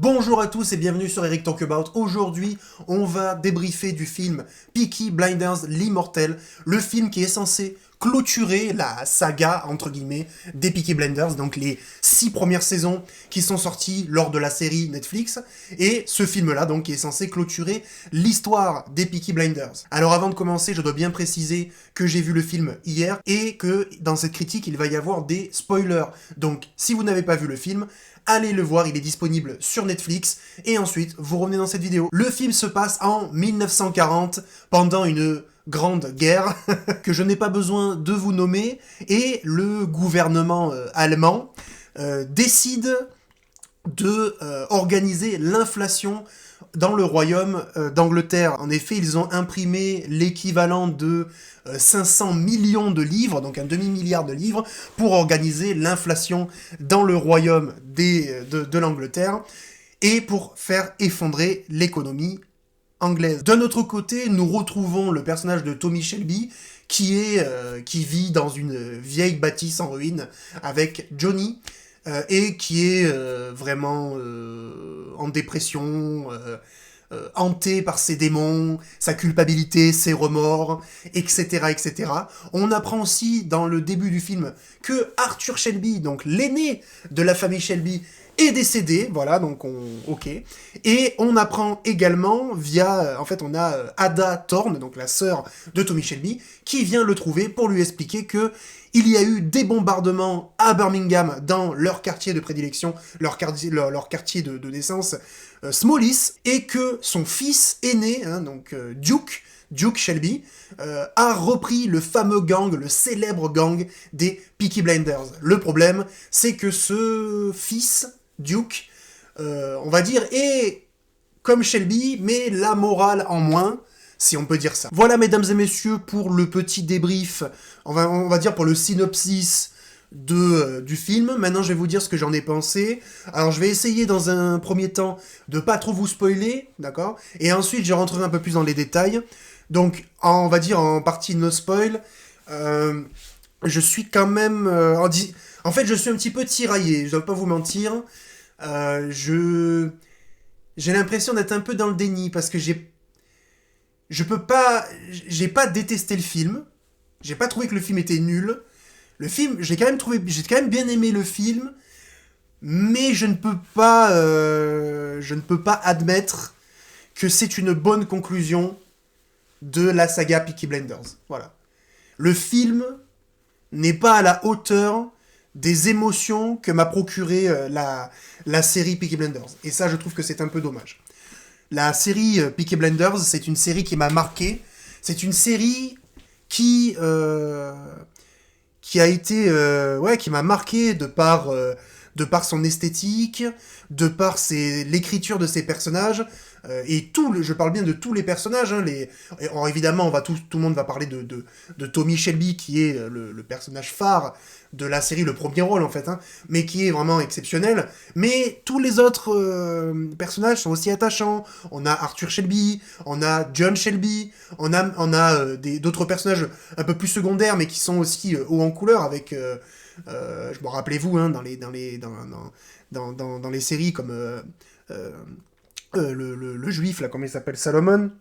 Bonjour à tous et bienvenue sur Eric Talk About. Aujourd'hui, on va débriefer du film Peaky Blinders, l'Immortel, le film qui est censé clôturer la saga, entre guillemets, des Peaky Blinders, donc les 6 premières saisons qui sont sorties lors de la série Netflix, et ce film-là, donc, qui est censé clôturer l'histoire des Peaky Blinders. Alors avant de commencer, je dois bien préciser que j'ai vu le film hier, et que dans cette critique, il va y avoir des spoilers. Donc, si vous n'avez pas vu le film, allez le voir, il est disponible sur Netflix, et ensuite, vous revenez dans cette vidéo. Le film se passe en 1940, pendant une grande guerre, que je n'ai pas besoin de vous nommer, et le gouvernement allemand décide de organiser l'inflation dans le royaume d'Angleterre. En effet, ils ont imprimé l'équivalent de 500 millions de livres, donc un demi-milliard de livres, pour organiser l'inflation dans le royaume de l'Angleterre et pour faire effondrer l'économie anglaise. D'un autre côté, nous retrouvons le personnage de Tommy Shelby, qui vit dans une vieille bâtisse en ruine avec Johnny, et qui est vraiment en dépression, hanté par ses démons, sa culpabilité, ses remords, etc., etc. On apprend aussi dans le début du film que Arthur Shelby, donc l'aîné de la famille Shelby, est décédé, voilà, donc ok. Et on apprend également via, en fait, on a Ada Thorne, donc la sœur de Tommy Shelby, qui vient le trouver pour lui expliquer que il y a eu des bombardements à Birmingham dans leur quartier de prédilection, leur quartier de naissance, Smallys, et que son fils aîné, hein, donc Duke Shelby, a repris le fameux gang, le célèbre gang des Peaky Blinders. Le problème, c'est que ce fils, Duke, on va dire, est comme Shelby, mais la morale en moins, si on peut dire ça. Voilà, mesdames et messieurs, pour le petit débrief, on va dire pour le synopsis du film. Maintenant, je vais vous dire ce que j'en ai pensé. Alors, je vais essayer dans un premier temps de pas trop vous spoiler, d'accord? Et ensuite, je rentrerai un peu plus dans les détails. Donc, on va dire en partie no spoil, je suis quand même... en fait, je suis un petit peu tiraillé, je dois pas vous mentir. J'ai l'impression d'être un peu dans le déni, parce que j'ai pas détesté le film, j'ai pas trouvé que le film était nul. Le film, j'ai quand même bien aimé le film, mais je ne peux pas admettre que c'est une bonne conclusion de la saga Peaky Blinders. Voilà. Le film n'est pas à la hauteur des émotions que m'a procuré la série Peaky Blinders. Et ça, je trouve que c'est un peu dommage. La série Peaky Blinders, c'est une série qui m'a marqué. C'est une série qui a été... qui m'a marqué de par son esthétique, de par l'écriture de ses personnages, et je parle bien de tous les personnages, hein, alors évidemment, tout le monde va parler de Tommy Shelby, qui est le personnage phare de la série, le premier rôle en fait, hein, mais qui est vraiment exceptionnel. Mais tous les autres personnages sont aussi attachants. On a Arthur Shelby, on a John Shelby, on a d'autres personnages un peu plus secondaires, mais qui sont aussi hauts en couleur, avec... je me rappelez-vous, hein, dans les séries comme le juif, là, comment il s'appelle, Salomon,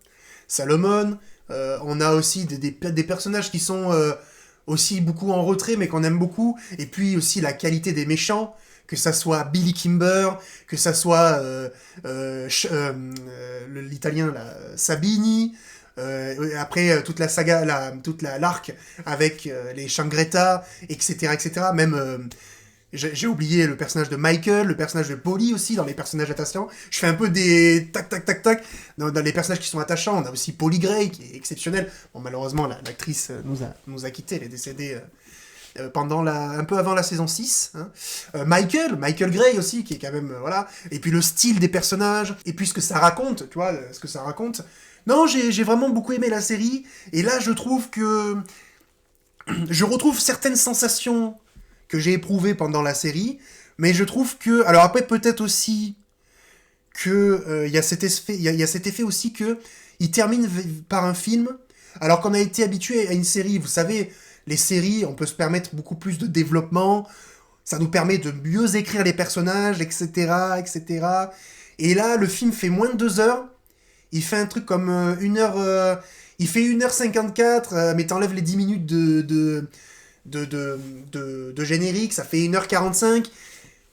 on a aussi des personnages qui sont aussi beaucoup en retrait, mais qu'on aime beaucoup, et puis aussi la qualité des méchants, que ça soit Billy Kimber, que ça soit l'italien, là, Sabini, après toute la saga, l'arc avec les Shangreta, etc., etc. Même j'ai oublié le personnage de Michael, le personnage de Polly aussi, dans les personnages attachants. Je fais un peu des tac tac tac tac dans les personnages qui sont attachants. On a aussi Polly Gray qui est exceptionnelle. Bon, malheureusement, l'actrice nous a quittés, elle est décédée un peu avant la saison 6. Hein. Michael Gray aussi, qui est quand même... voilà. Et puis le style des personnages, et puis ce que ça raconte, tu vois, ce que ça raconte. Non, j'ai vraiment beaucoup aimé la série, et là, je trouve que... je retrouve certaines sensations que j'ai éprouvées pendant la série, mais je trouve que... Alors après, peut-être aussi que il y a cet effet aussi que il termine par un film, alors qu'on a été habitué à une série. Vous savez, les séries, on peut se permettre beaucoup plus de développement, ça nous permet de mieux écrire les personnages, etc., etc. Et là, le film fait moins de 2 heures. Il fait un truc comme 1 heure... il fait 1h54, mais t'enlèves les 10 minutes de générique, ça fait 1h45.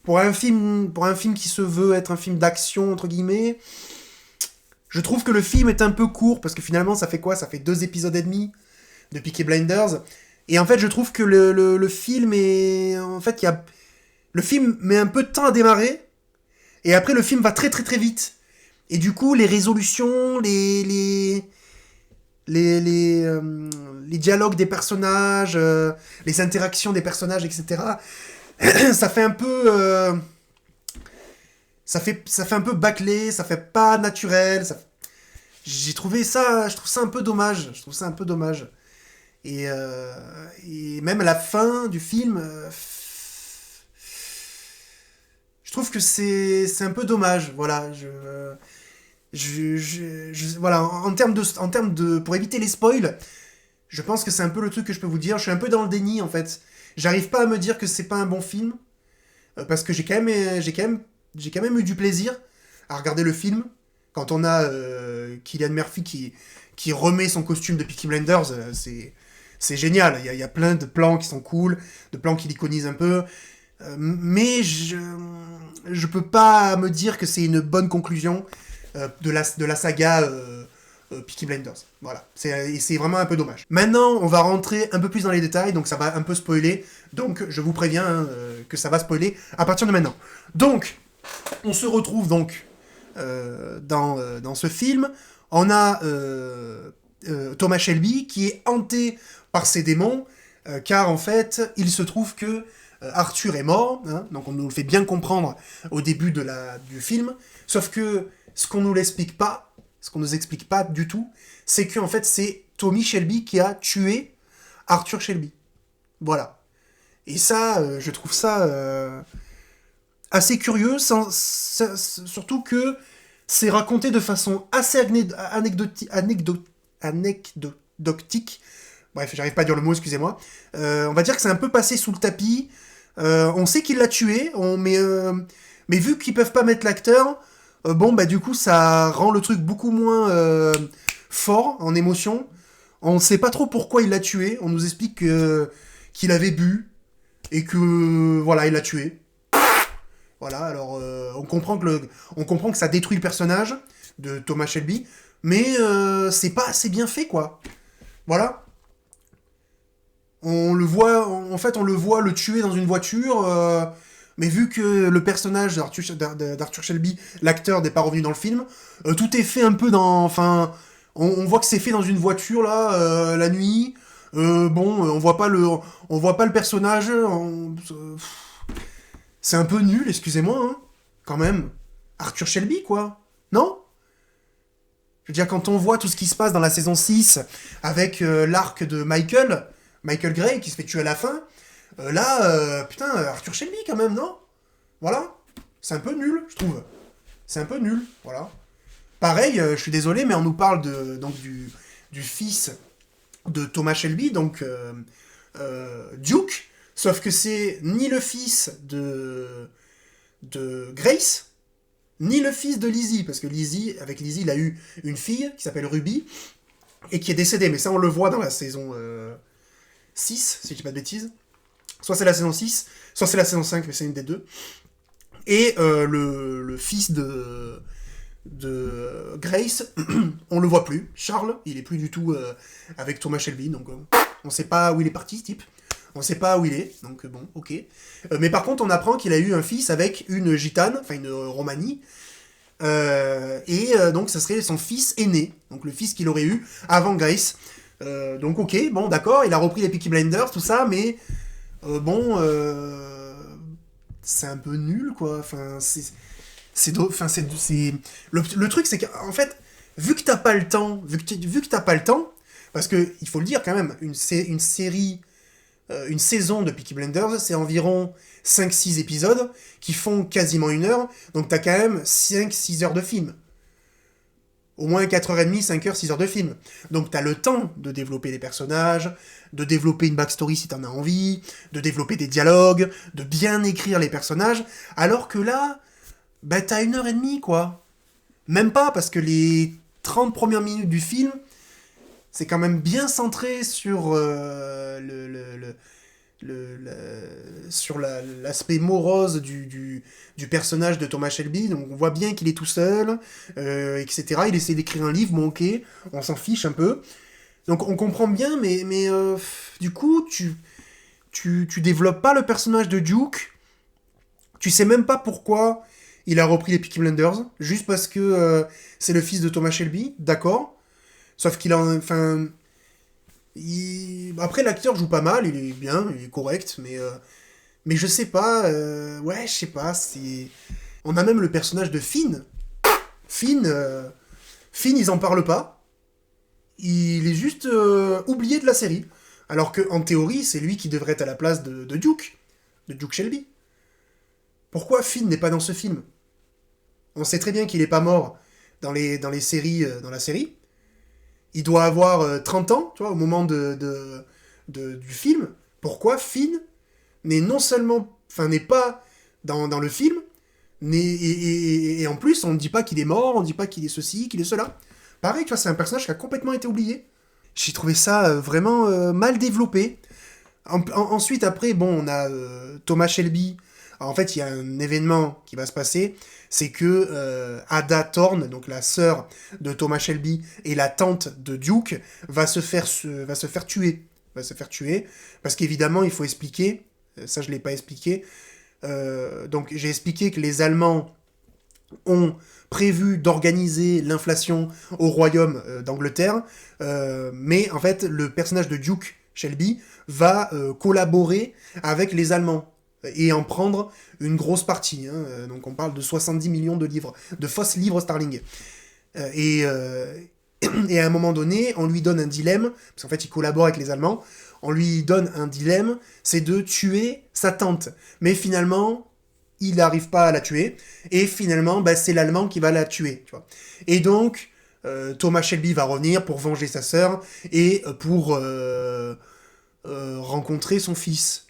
Pour un film qui se veut être un film d'action, entre guillemets, je trouve que le film est un peu court, parce que finalement, ça fait quoi? Ça fait 2 épisodes et demi de Peaky Blinders. Et en fait, je trouve que le film est... En fait, le film met un peu de temps à démarrer, et après, le film va très très très vite. Et du coup, les résolutions, les dialogues des personnages, les interactions des personnages, etc., ça fait un peu... ça fait un peu bâclé, ça fait pas naturel. Je trouve ça un peu dommage. Je trouve ça un peu dommage. Et même à la fin du film, je trouve que c'est un peu dommage. Voilà, voilà, en termes de, pour éviter les spoils, je pense que c'est un peu le truc que je peux vous dire. Je suis un peu dans le déni en fait. J'arrive pas à me dire que c'est pas un bon film parce que j'ai quand même eu du plaisir à regarder le film quand on a Cillian Murphy qui remet son costume de Peaky Blinders. C'est génial. Il y a plein de plans qui sont cool, de plans qui l'iconisent un peu. Mais je peux pas me dire que c'est une bonne conclusion de la saga Peaky Blinders. Voilà, c'est vraiment un peu dommage. Maintenant, on va rentrer un peu plus dans les détails, donc ça va un peu spoiler. Donc, je vous préviens que ça va spoiler à partir de maintenant. Donc, on se retrouve donc dans ce film. On a Thomas Shelby qui est hanté par ses démons, car en fait, il se trouve que Arthur est mort, hein, donc on nous le fait bien comprendre au début du film, sauf que ce qu'on nous explique pas du tout, c'est qu'en fait c'est Tommy Shelby qui a tué Arthur Shelby. Voilà. Et ça, je trouve ça assez curieux, surtout que c'est raconté de façon assez anecdotique. Bref, j'arrive pas à dire le mot, excusez-moi. On va dire que c'est un peu passé sous le tapis. On sait qu'il l'a tué, mais vu qu'ils peuvent pas mettre l'acteur, bon, bah du coup, ça rend le truc beaucoup moins fort en émotion. On sait pas trop pourquoi il l'a tué. On nous explique qu'il avait bu et que, voilà, il l'a tué. Voilà, alors on comprend que ça détruit le personnage de Thomas Shelby, mais c'est pas assez bien fait, quoi. Voilà. On le voit le tuer dans une voiture, mais vu que le personnage d'Arthur Shelby, l'acteur, n'est pas revenu dans le film, tout est fait un peu dans... Enfin, on voit que c'est fait dans une voiture, là, la nuit. On voit pas le personnage. C'est un peu nul, excusez-moi, hein, quand même. Arthur Shelby, quoi. Non? Je veux dire, quand on voit tout ce qui se passe dans la saison 6, avec l'arc de Michael Gray, qui se fait tuer à la fin, putain, Arthur Shelby, quand même, non? Voilà. C'est un peu nul, je trouve. C'est un peu nul, voilà. Pareil, je suis désolé, mais on nous parle donc du fils de Thomas Shelby, donc Duke, sauf que c'est ni le fils de Grace, ni le fils de Lizzie, parce que avec Lizzie, il a eu une fille qui s'appelle Ruby, et qui est décédée, mais ça on le voit dans la saison 6, si je dis pas de bêtises. Soit c'est la saison 6, soit c'est la saison 5, mais c'est une des deux. Et le fils de Grace, on le voit plus. Charles, il est plus du tout avec Thomas Shelby, donc on sait pas où il est parti, ce type. On sait pas où il est, donc bon, ok. Mais par contre, on apprend qu'il a eu un fils avec une gitane, enfin une Romanie, donc ça serait son fils aîné, donc le fils qu'il aurait eu avant Grace. Donc ok, bon d'accord, il a repris les Peaky Blinders, tout ça, mais c'est un peu nul, quoi. Enfin, le truc, c'est qu'en fait, vu que t'as pas le temps, parce que il faut le dire quand même, une série, une saison de Peaky Blinders, c'est environ 5-6 épisodes qui font quasiment 1 heure, donc t'as quand même 5-6 heures de film. Au moins 4h30, 5h, 6 heures de film. Donc t'as le temps de développer des personnages, de développer une backstory si t'en as envie, de développer des dialogues, de bien écrire les personnages, alors que là, bah t'as 1h30, quoi. Même pas, parce que les 30 premières minutes du film, c'est quand même bien centré sur sur l'aspect morose du personnage de Thomas Shelby. Donc on voit bien qu'il est tout seul, etc. Il essaie d'écrire un livre, bon ok, on s'en fiche un peu. Donc on comprend bien, mais du coup, tu développes pas le personnage de Duke. Tu sais même pas pourquoi il a repris les Peaky Blinders, juste parce que c'est le fils de Thomas Shelby, d'accord. Sauf qu'il a, enfin, après l'acteur joue pas mal, il est bien, il est correct, mais je sais pas, ouais, je sais pas, c'est, on a même le personnage de Finn. Finn, Finn, ils en parlent pas. Il est juste oublié de la série. Alors que en théorie, c'est lui qui devrait être à la place de Duke Shelby. Pourquoi Finn n'est pas dans ce film? On sait très bien qu'il est pas mort dans les séries, dans la série. Il doit avoir 30 ans, tu vois, au moment du film. Pourquoi Finn n'est non seulement, enfin, n'est pas dans le film, et en plus, on ne dit pas qu'il est mort, on ne dit pas qu'il est ceci, qu'il est cela. Pareil, tu vois, c'est un personnage qui a complètement été oublié. J'ai trouvé ça vraiment mal développé. Ensuite, après, bon, on a Thomas Shelby. Alors, en fait, il y a un événement qui va se passer, c'est que Ada Thorne, donc la sœur de Thomas Shelby et la tante de Duke, va se faire tuer. Va se faire tuer, parce qu'évidemment, il faut expliquer, ça je l'ai pas expliqué, donc j'ai expliqué que les Allemands ont prévu d'organiser l'inflation au royaume d'Angleterre, mais en fait, le personnage de Duke Shelby va collaborer avec les Allemands et en prendre une grosse partie. Hein. Donc on parle de 70 millions de livres, de fausses livres sterling. Euh, et, euh, et à un moment donné, on lui donne un dilemme, parce qu'en fait il collabore avec les Allemands, on lui donne un dilemme, c'est de tuer sa tante. Mais finalement, il n'arrive pas à la tuer, et finalement, bah, c'est l'Allemand qui va la tuer. Tu vois. Et donc, Thomas Shelby va revenir pour venger sa sœur, et pour rencontrer son fils.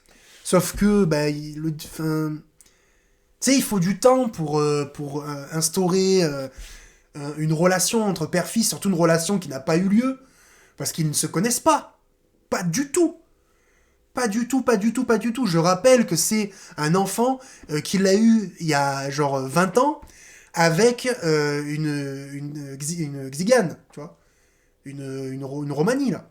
Sauf que, bah, tu sais, il faut du temps pour instaurer une relation entre père-fils, surtout une relation qui n'a pas eu lieu, parce qu'ils ne se connaissent pas. Pas du tout. Pas du tout, pas du tout, pas du tout. Je rappelle que c'est un enfant qu'il a eu il y a genre 20 ans avec une Xigane, tu vois. Une Romanie, là.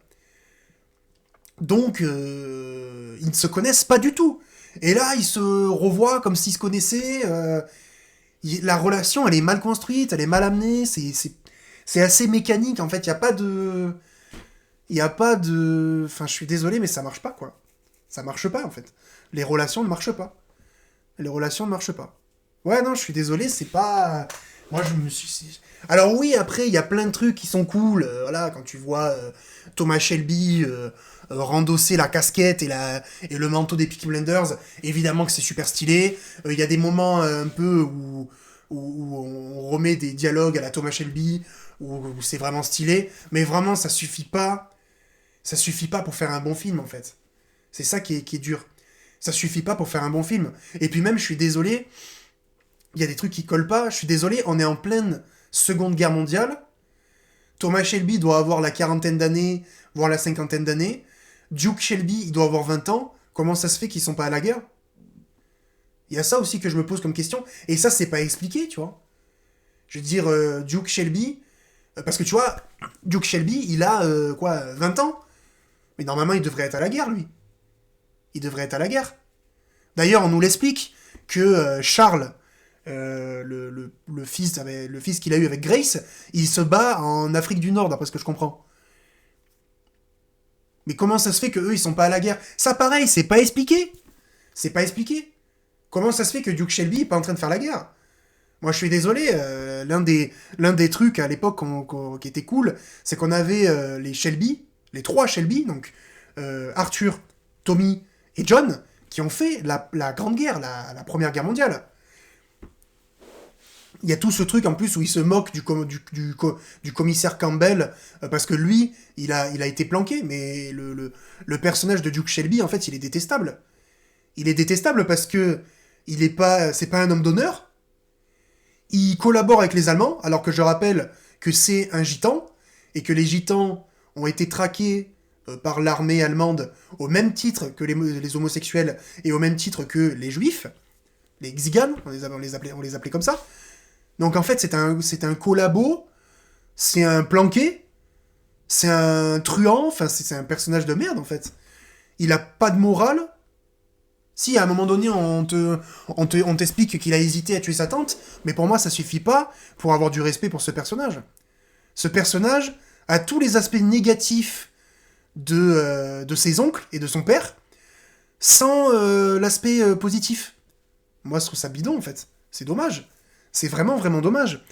Donc, ils ne se connaissent pas du tout. Et là, ils se revoient comme s'ils se connaissaient. La relation, elle est mal construite, elle est mal amenée. C'est assez mécanique, en fait. Il n'y a pas de... Il n'y a pas de... Enfin, je suis désolé, mais ça marche pas, quoi. Ça marche pas, en fait. Les relations ne marchent pas. Les relations ne marchent pas. Ouais, non, je suis désolé, c'est pas... Moi, je me suis... Alors oui, après, il y a plein de trucs qui sont cool. Voilà, quand tu vois Thomas Shelby rendosser la casquette et le manteau des Peaky Blinders, évidemment que c'est super stylé. Il y a des moments un peu où on remet des dialogues à la Thomas Shelby, où c'est vraiment stylé. Mais vraiment, ça suffit pas. Ça suffit pas pour faire un bon film, en fait. C'est ça qui est dur. Ça suffit pas pour faire un bon film. Et puis même, je suis désolé, il y a des trucs qui collent pas. Je suis désolé, on est en pleine Seconde Guerre mondiale. Thomas Shelby doit avoir la quarantaine d'années, voire la cinquantaine d'années. Duke Shelby, il doit avoir 20 ans. Comment ça se fait qu'ils sont pas à la guerre? Il y a ça aussi que je me pose comme question. Et ça, c'est pas expliqué, tu vois. Je veux dire, Duke Shelby... parce que tu vois, Duke Shelby, il a, 20 ans? Mais normalement, il devrait être à la guerre, lui. Il devrait être à la guerre. D'ailleurs, on nous l'explique que Charles, le fils qu'il a eu avec Grace, il se bat en Afrique du Nord, d'après ce que je comprends. Mais comment ça se fait que eux ils sont pas à la guerre? Ça, pareil, c'est pas expliqué. C'est pas expliqué. Comment ça se fait que Duke Shelby est pas en train de faire la guerre? Moi, je suis désolé. L'un des trucs à l'époque qui était cool, c'est qu'on avait les Shelby, les trois Shelby, donc Arthur, Tommy et John, qui ont fait la Grande Guerre, la Première Guerre mondiale. Il y a tout ce truc en plus où il se moque du commissaire Campbell parce que lui, il a été planqué, mais le personnage de Duke Shelby, en fait, il est détestable. Il est détestable parce que c'est pas un homme d'honneur. Il collabore avec les Allemands, alors que je rappelle que c'est un gitan, et que les gitans ont été traqués par l'armée allemande au même titre que les homosexuels et au même titre que les juifs, les Xigans, on les appelait comme ça. Donc en fait, c'est un collabo, c'est un planqué, c'est un truand, enfin c'est un personnage de merde en fait. Il a pas de morale. Si, à un moment donné, on t'explique qu'il a hésité à tuer sa tante, mais pour moi, ça suffit pas pour avoir du respect pour ce personnage. Ce personnage a tous les aspects négatifs de ses oncles et de son père, sans l'aspect positif. Moi, je trouve ça bidon, en fait. C'est dommage. C'est vraiment, vraiment dommage.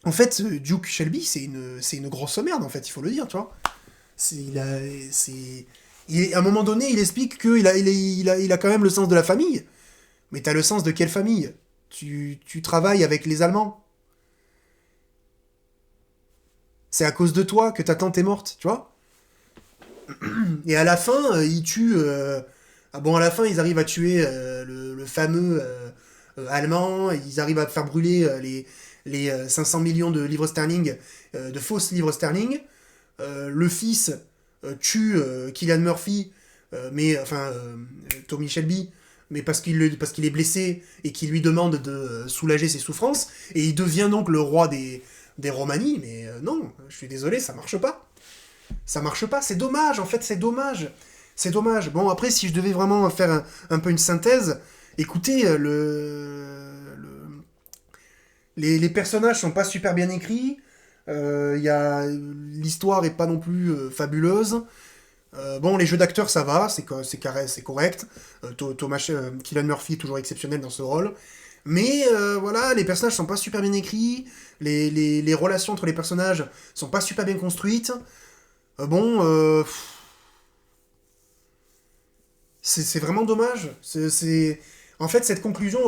En fait, Duke Shelby, c'est une grosse merde, en fait, il faut le dire, tu vois. À un moment donné, il explique qu'il a quand même le sens de la famille. Mais t'as le sens de quelle famille? Tu travailles avec les Allemands. C'est à cause de toi que ta tante est morte, tu vois. Et à la fin, ils tuent... Ah bon, à la fin, ils arrivent à tuer le fameux allemand. Ils arrivent à faire brûler les 500 millions de livres sterling, de fausses livres sterling. Le fils tue Cillian Murphy, Tommy Shelby, mais parce qu'il est blessé et qu'il lui demande de soulager ses souffrances, et il devient donc le roi des Romani, mais non, je suis désolé, ça marche pas. Ça marche pas, c'est dommage, en fait, c'est dommage. C'est dommage. Bon, après, si je devais vraiment faire un peu une synthèse, écoutez, les personnages sont pas super bien écrits, l'histoire est pas non plus fabuleuse. Bon, les jeux d'acteurs, ça va, c'est correct. Cillian Murphy est toujours exceptionnel dans ce rôle. Mais voilà, les personnages sont pas super bien écrits, les relations entre les personnages sont pas super bien construites. C'est vraiment dommage. En fait, cette conclusion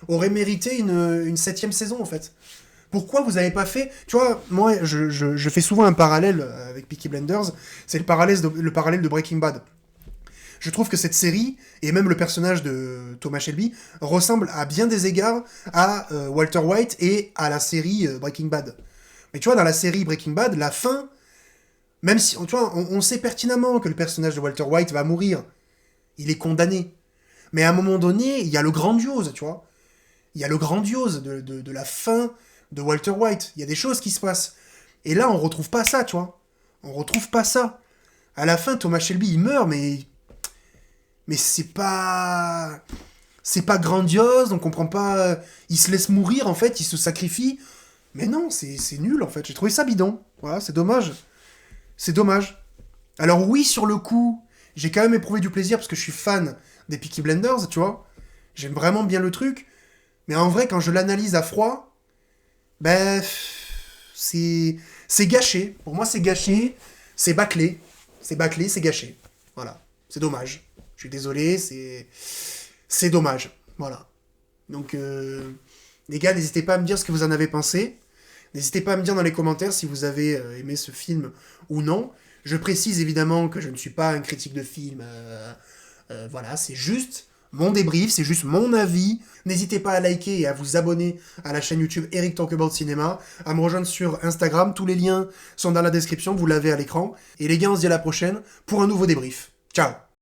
aurait mérité une 7ème saison, en fait. Pourquoi vous avez pas fait... Tu vois, moi, je fais souvent un parallèle avec Peaky Blinders, c'est le parallèle de Breaking Bad. Je trouve que cette série, et même le personnage de Thomas Shelby, ressemble à bien des égards à Walter White et à la série Breaking Bad. Mais tu vois, dans la série Breaking Bad, la fin... Même si, tu vois, on sait pertinemment que le personnage de Walter White va mourir. Il est condamné. Mais à un moment donné, il y a le grandiose, tu vois. Il y a le grandiose de la fin de Walter White. Il y a des choses qui se passent. Et là, on retrouve pas ça, tu vois. On retrouve pas ça. À la fin, Thomas Shelby, il meurt, mais c'est pas... C'est pas grandiose, on comprend pas... Il se laisse mourir, en fait, il se sacrifie. Mais non, c'est nul, en fait. J'ai trouvé ça bidon. Voilà, c'est dommage. C'est dommage. Alors oui, sur le coup, j'ai quand même éprouvé du plaisir parce que je suis fan des Peaky Blinders, tu vois. J'aime vraiment bien le truc. Mais en vrai, quand je l'analyse à froid, ben... C'est gâché. Pour moi, c'est gâché. C'est bâclé. C'est bâclé, c'est gâché. Voilà. C'est dommage. Je suis désolé, c'est dommage. Voilà. Donc, les gars, n'hésitez pas à me dire ce que vous en avez pensé. N'hésitez pas à me dire dans les commentaires si vous avez aimé ce film ou non. Je précise évidemment que je ne suis pas un critique de film. Voilà, c'est juste mon débrief, c'est juste mon avis. N'hésitez pas à liker et à vous abonner à la chaîne YouTube Eric Talk About Cinema, à me rejoindre sur Instagram. Tous les liens sont dans la description, vous l'avez à l'écran. Et les gars, on se dit à la prochaine pour un nouveau débrief. Ciao!